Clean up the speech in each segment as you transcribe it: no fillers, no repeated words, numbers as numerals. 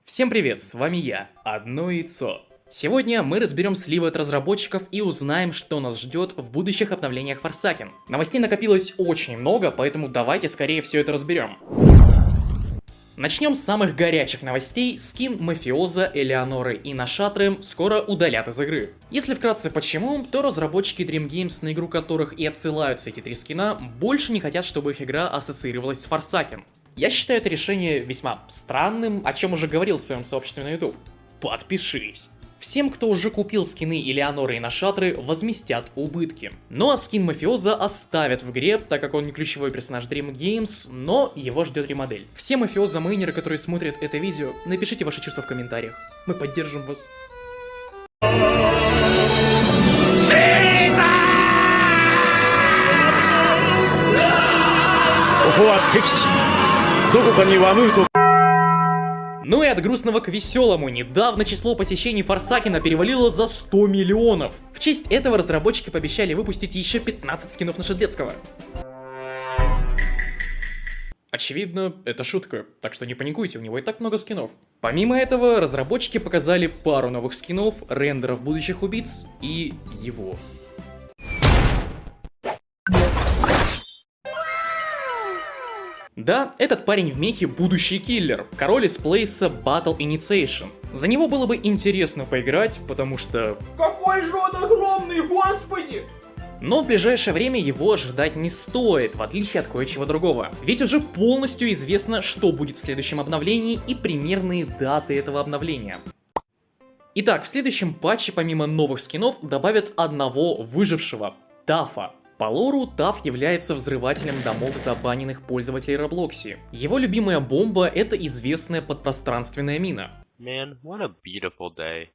Всем привет, с вами я, Одно Яйцо. Сегодня мы разберем сливы от разработчиков и узнаем, что нас ждет в будущих обновлениях Forsaken. Новостей накопилось очень много, поэтому давайте скорее все это разберем. Начнем с самых горячих новостей. Скин Мафиоза, Элеоноры и Нашатры скоро удалят из игры. Если вкратце почему, то разработчики Dream Games, на игру которых и отсылаются эти три скина, больше не хотят, чтобы их игра ассоциировалась с Forsaken. Я считаю это решение весьма странным, о чем уже говорил в своем сообществе на YouTube. Подпишись! Всем, кто уже купил скины Элеоноры и Нашатры, возместят убытки. Ну а скин Мафиоза оставят в игре, так как он не ключевой персонаж Dream Games, но его ждет ремодель. Все мафиоза-мейнеры, которые смотрят это видео, напишите ваши чувства в комментариях. Мы поддержим вас. Ну и от грустного к веселому. Недавно число посещений Форсакена перевалило за 100 миллионов. В честь этого разработчики пообещали выпустить еще 15 скинов на Шедлецкого. Очевидно, это шутка, так что не паникуйте, у него и так много скинов. Помимо этого, разработчики показали пару новых скинов, рендеров будущих убийц и его. Да, этот парень в мехе будущий киллер, король из плейса Battle Initiation. За него было бы интересно поиграть, потому что... Какой же он огромный, господи! Но в ближайшее время его ожидать не стоит, в отличие от кое-чего другого. Ведь уже полностью известно, что будет в следующем обновлении и примерные даты этого обновления. Итак, в следующем патче помимо новых скинов добавят одного выжившего — Тафа. По лору, Таф является взрывателем домов забаненных пользователей Роблокси. Его любимая бомба — это известная подпространственная мина. Man, what a beautiful day.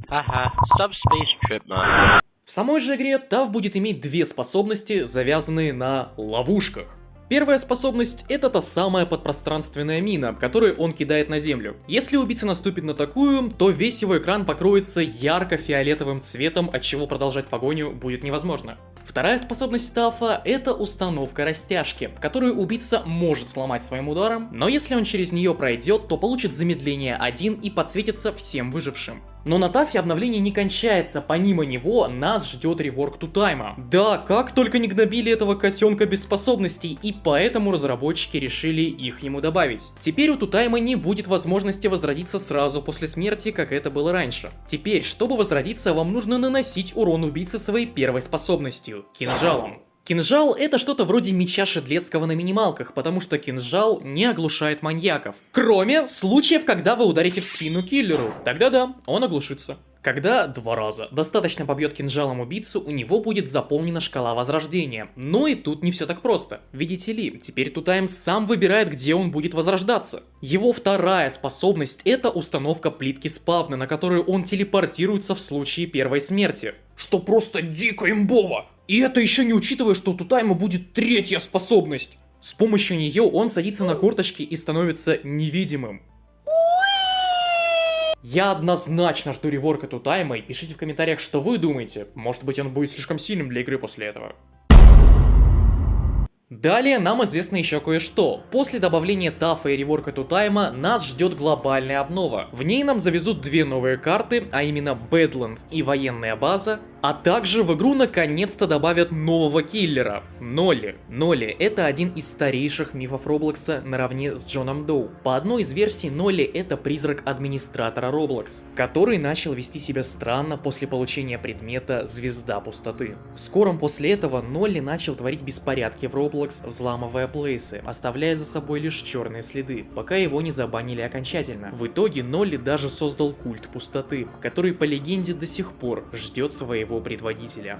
Haha, subspace trip, man. В самой же игре Таф будет иметь две способности, завязанные на ловушках. Первая способность — это та самая подпространственная мина, которую он кидает на землю. Если убийца наступит на такую, то весь его экран покроется ярко-фиолетовым цветом, отчего продолжать погоню будет невозможно. Вторая способность Тафа — это установка растяжки, которую убийца может сломать своим ударом, но если он через нее пройдет, то получит замедление 1 и подсветится всем выжившим. Но на Тафе обновление не кончается, помимо него нас ждет реворк Тутайма. Да, как только не гнобили этого котенка без способностей, и поэтому разработчики решили их ему добавить. Теперь у Тутайма не будет возможности возродиться сразу после смерти, как это было раньше. Теперь, чтобы возродиться, вам нужно наносить урон убийце своей первой способностью — кинжалом. Кинжал — это что-то вроде меча Шедлецкого на минималках, потому что кинжал не оглушает маньяков. Кроме случаев, когда вы ударите в спину киллеру. Тогда да, он оглушится. Когда 2 раза достаточно побьет кинжалом убийцу, у него будет заполнена шкала возрождения. Но и тут не все так просто. Видите ли, теперь Тутайм сам выбирает, где он будет возрождаться. Его вторая способность — это установка плитки спавна, на которую он телепортируется в случае первой смерти. Что просто дико имбово! И это еще не учитывая, что у Тутайма будет третья способность. С помощью нее он садится на корточки и становится невидимым. Я однозначно жду реворка Тутайма, и пишите в комментариях, что вы думаете. Может быть, он будет слишком сильным для игры после этого. Далее нам известно еще кое-что. После добавления Тафа и реворка Тутайма нас ждет глобальная обнова. В ней нам завезут 2 новые карты, а именно Бэдланд и военная база, а также в игру наконец-то добавят нового киллера — Нолли. Нолли — это один из старейших мифов Роблокса наравне с Джоном Доу. По одной из версий, Нолли — это призрак администратора Роблокс, который начал вести себя странно после получения предмета Звезда Пустоты. Вскоре после этого Нолли начал творить беспорядки в Роблокс, взламывая плейсы, оставляя за собой лишь черные следы, пока его не забанили окончательно. В итоге Нолли даже создал культ пустоты, который по легенде до сих пор ждет своего предводителя.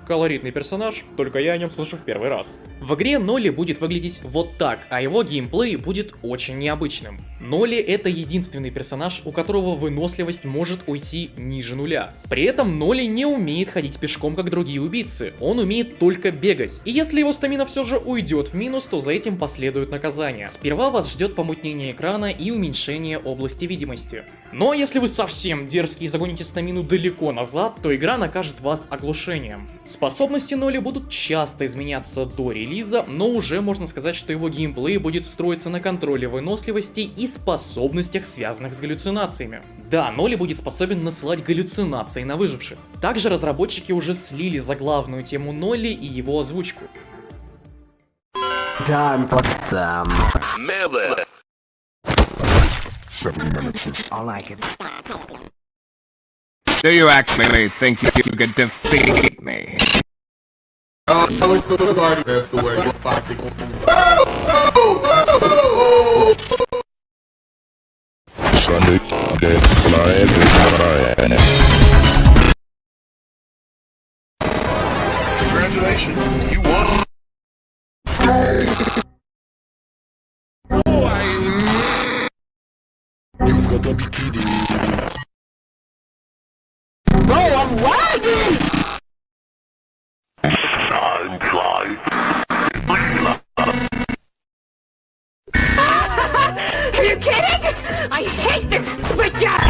Колоритный персонаж, только я о нем слышу в первый раз. В игре Нолли будет выглядеть вот так, а его геймплей будет очень необычным. Нолли — это единственный персонаж, у которого выносливость может уйти ниже 0. При этом Нолли не умеет ходить пешком, как другие убийцы, он умеет только бегать. И если его стамина все же уйдет в минус, то за этим последует наказание. Сперва вас ждет помутнение экрана и уменьшение области видимости. Но если вы совсем дерзкие и загоните стамину далеко назад, то игра накажет вас оглушением. Способности Ноли будут часто изменяться до релиза, но уже можно сказать, что его геймплей будет строиться на контроле выносливости и способностях, связанных с галлюцинациями. Да, Ноли будет способен насылать галлюцинации на выживших. Также разработчики уже слили заглавную тему Ноли и его озвучку. Time for some. 7 minutes. I like it. Do you actually think you could defeat me? I was the party that's the way you're fighting. Sonic Dead Flying. Congratulations, you won. You gotta be kidding me. No, I'm lagging! Are you kidding? I hate this switcher!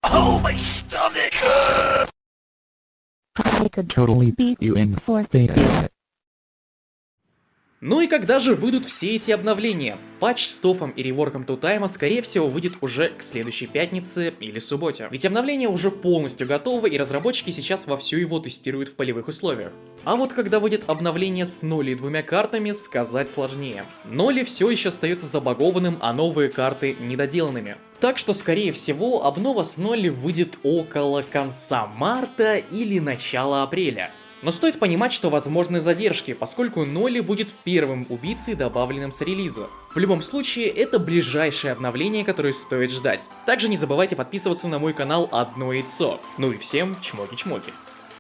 Oh, my stomach! I could totally beat you in Fortnite. Ну и когда же выйдут все эти обновления? Патч с тофом и реворком тутайма скорее всего выйдет уже к следующей пятнице или субботе. Ведь обновление уже полностью готово и разработчики сейчас вовсю его тестируют в полевых условиях. А вот когда выйдет обновление с Ноли и 2 картами, сказать сложнее. Ноли все еще остается забагованным, а новые карты недоделанными. Так что скорее всего обнова с Ноли выйдет около конца марта или начала апреля. Но стоит понимать, что возможны задержки, поскольку Ноли будет первым убийцей, добавленным с релиза. В любом случае, это ближайшее обновление, которое стоит ждать. Также не забывайте подписываться на мой канал Одно Яйцо. Ну и всем чмоки-чмоки.